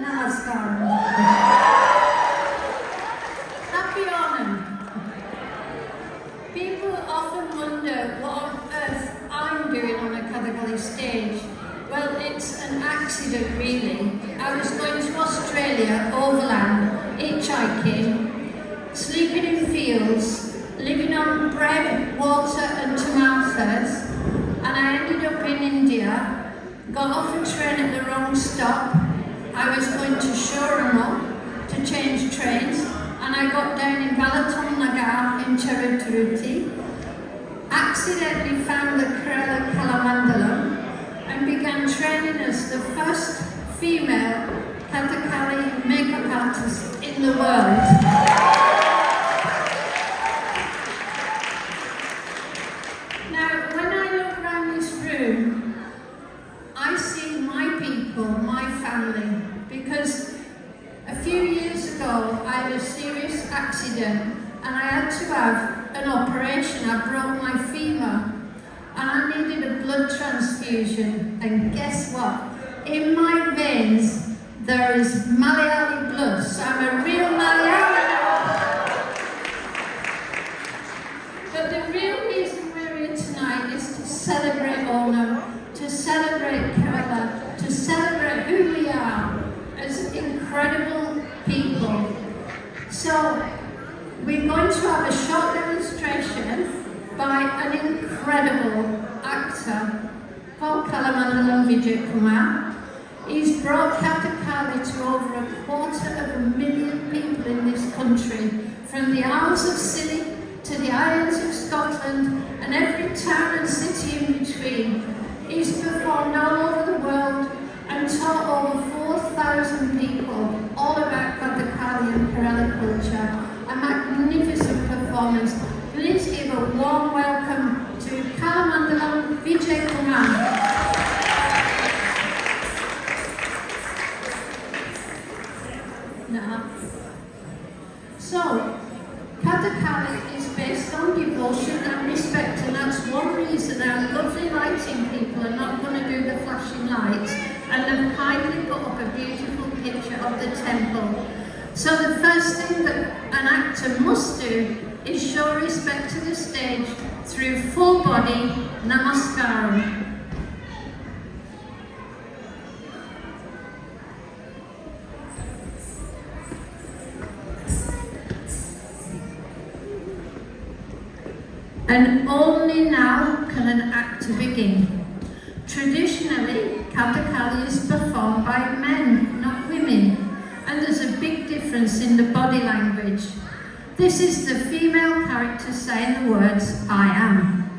Namaskaram. Happy Onam. People often wonder what on earth I'm doing on a Kathakali stage. Well, it's an accident really. I was going to Australia, overland, hitchhiking, sleeping in fields, living on bread, water and tomatoes, and I ended up in India, got off a train at the wrong stop. I was going to Shoramo to change trains, and I got down in Balaton Nagar in Cherutaruti, accidentally found the Kerala Kalamandalam, and began training as the first female Kathakali makeup artist in the world. Now, when I look around this room, I see my people, my family, because a few years ago I had a serious accident and I had to have an operation. I broke my femur and I needed a blood transfusion, and guess what? In my veins there is Malayali blood, so I'm a real Malayali. But the real reason we're here tonight is to celebrate Onam, to celebrate Kerala, to celebrate who we are as incredible people. So we're going to have a short demonstration by an incredible actor called Kalamandalam Vijay Kumar. He's brought Kathakali to over 250,000 people in this country, from the Isles of Scilly to the Islands of Scotland and every town and city in between. He's performed all over the world and taught over 4,000 people all about Kathakali and Kerala culture. A magnificent performance. Please give a warm welcome to Kalamandalam Vijay Kumar. So, Kathakali is based on devotion and respect, and that's one reason our lovely lighting people are not going to do the flashing lights, and have kindly put up a beautiful picture of the temple. So the first thing that an actor must do is show respect to the stage through full body namaskaram. And only now can an actor begin. Traditionally, Kathakali is performed by men, not women, and there's a big difference in the body language. This is the female character saying the words, I am.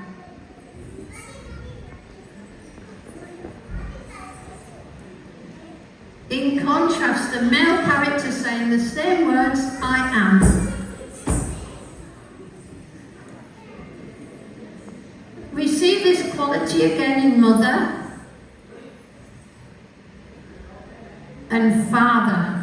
In contrast, the male character saying the same words, I am. We see this quality again in mother and father.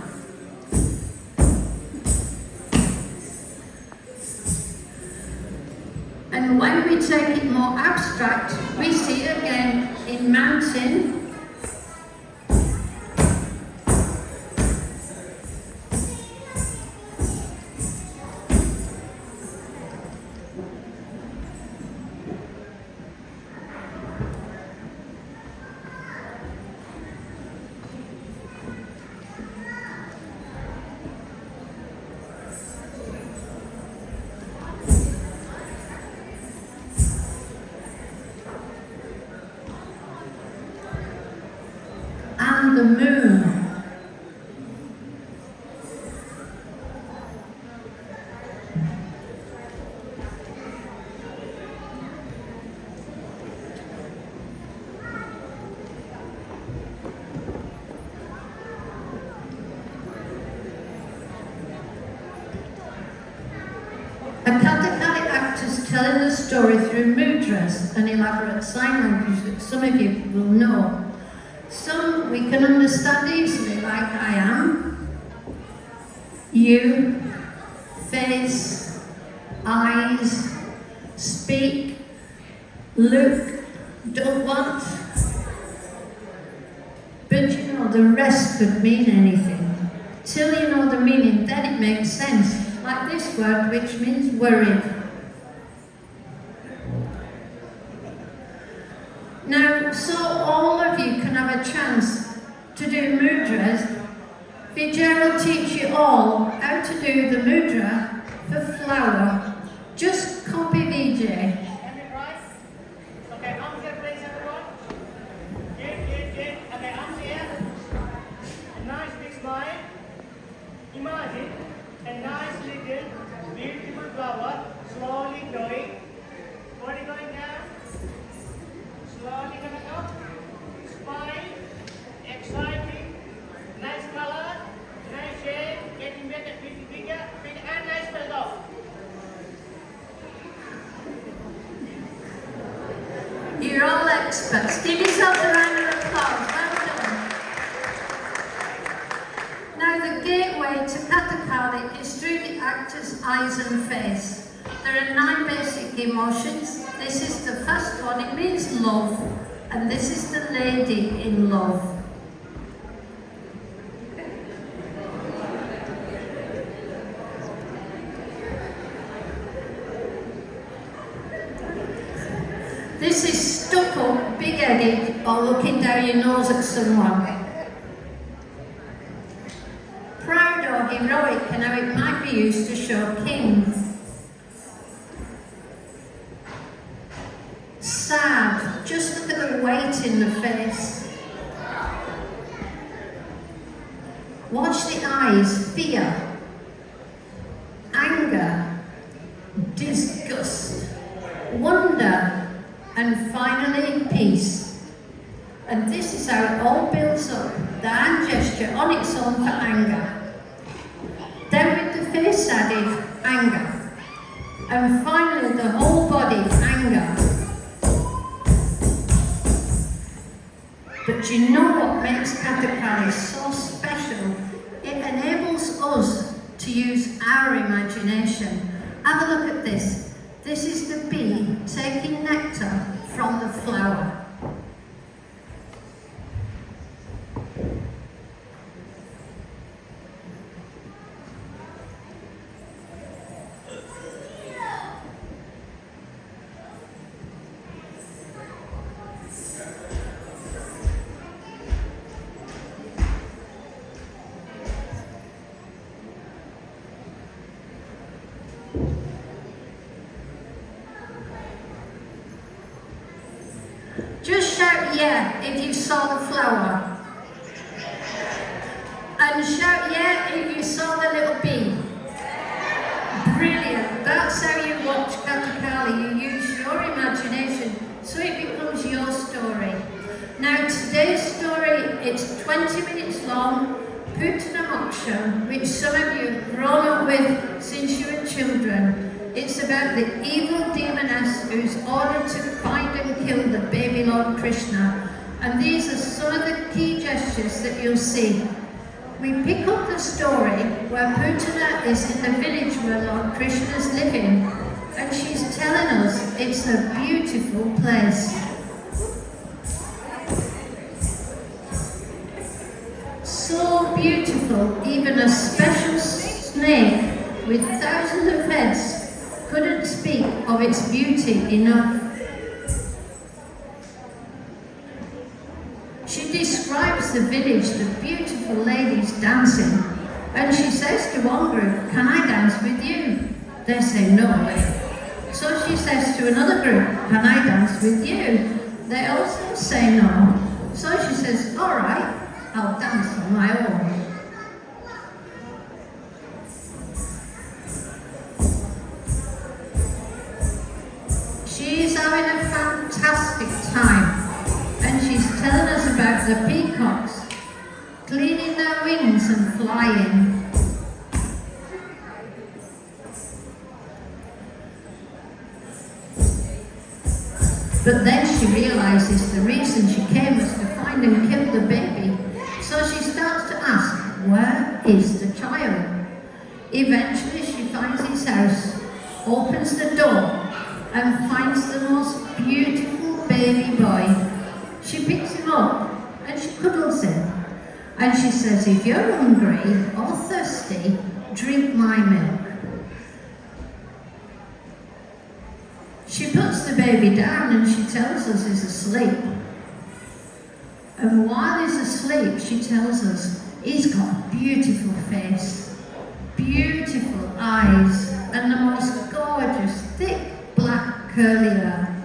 And when we take it more abstract, we see it again in mountain, and the moon. A Kathakali actor is telling the story through mudras, an elaborate sign language that some of you will know. Some we can understand easily, like I am, you, face, eyes, speak, look, don't want. But you know, the rest could mean anything. Till you know the meaning, then it makes sense. Like this word, which means worried. Now, so all of you can have a chance to do mudras. Vijay will teach you all how to do the mudra for flower. Just copy Vijay. Okay, arms here, please, everyone. Good. Okay, arms here. A nice big smile. Imagine a nice little beautiful flower slowly growing. Body going down. Slowly coming up. Smile. Exciting. Nice color. Nice shape. Getting bigger, and nice spread off. You're all experts. Give yourself a round of applause. Well done. Now, the gateway to Kathakali is through the actor's eyes and face. There are 9 basic emotions. This is the first one. It means love. And this is the lady in love. This is stuck up, big-headed, or looking down your nose at someone. Proud or heroic, and how it might be used to show kings. Sad, just look at the weight in the face. Watch the eyes, fear, anger, disgust, wonder, and finally, peace. And this is how it all builds up. The hand gesture on its own for anger. Then with the face added, anger. And finally, the whole body, anger. But you know what makes Kathakali so special? It enables us to use our imagination. Have a look at this. This is the bee taking nectar from the flower. Just shout yeah if you saw the flower. And shout yeah if you saw the little bee. Brilliant. That's how you watch Kathakali. You use your imagination so it becomes your story. Now today's story, it's 20 minutes long. Onaghosham, which some of you have grown up with since you were children. It's about the evil demoness who's ordered to find and kill the baby Lord Krishna. And these are some of the key gestures that you'll see. We pick up the story where Putana is in the village where Lord Krishna is living. And she's telling us it's a beautiful place. So beautiful, even a special snake with thousands of heads couldn't speak of its beauty enough. She describes the village, the beautiful ladies dancing, and she says to one group, "Can I dance with you?" They say, "No way." So she says to another group, "Can I dance with you?" They also say no. So she says, "All right, I'll dance on my own." She's having a fantastic time, and she's telling us about the peacocks cleaning their wings and flying. But then she realizes the reason she came was to find and kill the baby. So she starts to ask, where is the child? Eventually she finds his house, opens the door, and finds the most beautiful baby boy. She picks him up and she cuddles him. And she says, if you're hungry or thirsty, drink my milk. She puts the baby down and she tells us he's asleep. And while he's asleep, she tells us he's got a beautiful face, beautiful eyes, and the most gorgeous, thick, black, curly hair.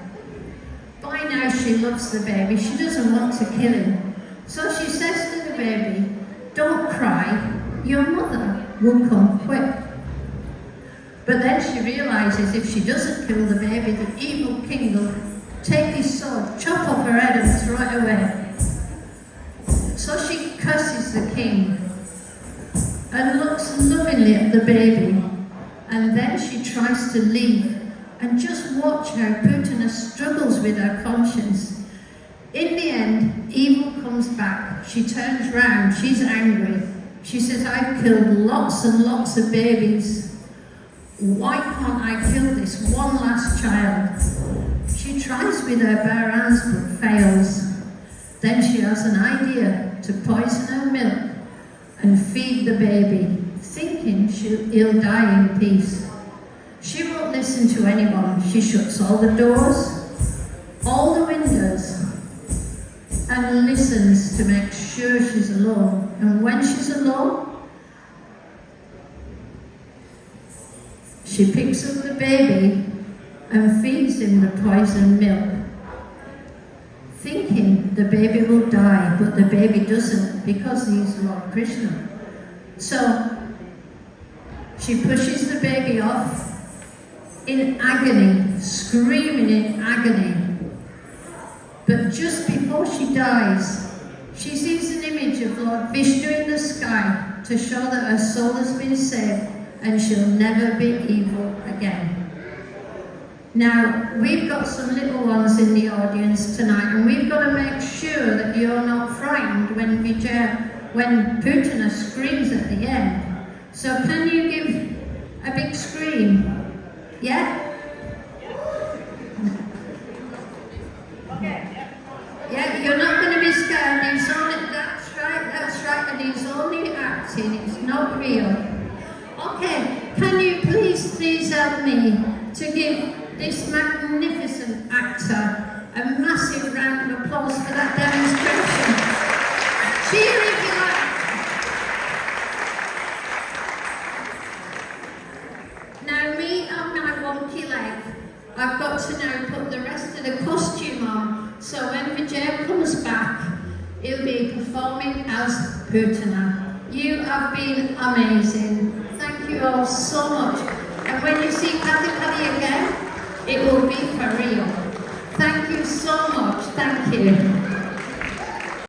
By now she loves the baby. She doesn't want to kill him. So she says to the baby, don't cry, your mother will come quick. But then she realizes if she doesn't kill the baby, the evil king will take his sword, chop off her head and throw it away. So she curses the king and looks lovingly at the baby, and then she tries to leave. And just watch how Putana struggles with her conscience. In the end, evil comes back. She turns round, she's angry. She says, I've killed lots and lots of babies. Why can't I kill this one last child? She tries with her bare hands but fails. Then she has an idea to poison her milk and feed the baby, thinking he'll die in peace. She won't listen to anyone. She shuts all the doors, all the windows, and listens to make sure she's alone. And when she's alone, she picks up the baby and feeds him the poisoned milk, thinking the baby will die, but the baby doesn't because he's Lord Krishna. So she pushes the baby off in agony, screaming in agony. But just before she dies, she sees an image of Lord Vishnu in the sky to show that her soul has been saved and she'll never be evil again. Now, we've got some little ones in the audience tonight, and we've got to make sure that you're not frightened when Putana screams at the end. So can you give a big scream? Yeah? Yeah, you're not going to be scared. That's right, and he's only acting, it's not real. Okay, can you please help me to give this magnificent actor a massive round of applause for that demonstration. Cheer if you like. Now me on my wonky leg, I've got to now put the rest of the costume on, so when Vijay comes back, he'll be performing as Putana. You have been amazing. Thank you all so much. And when you see Kathakali again, it will be for real. Thank you so much. Thank you.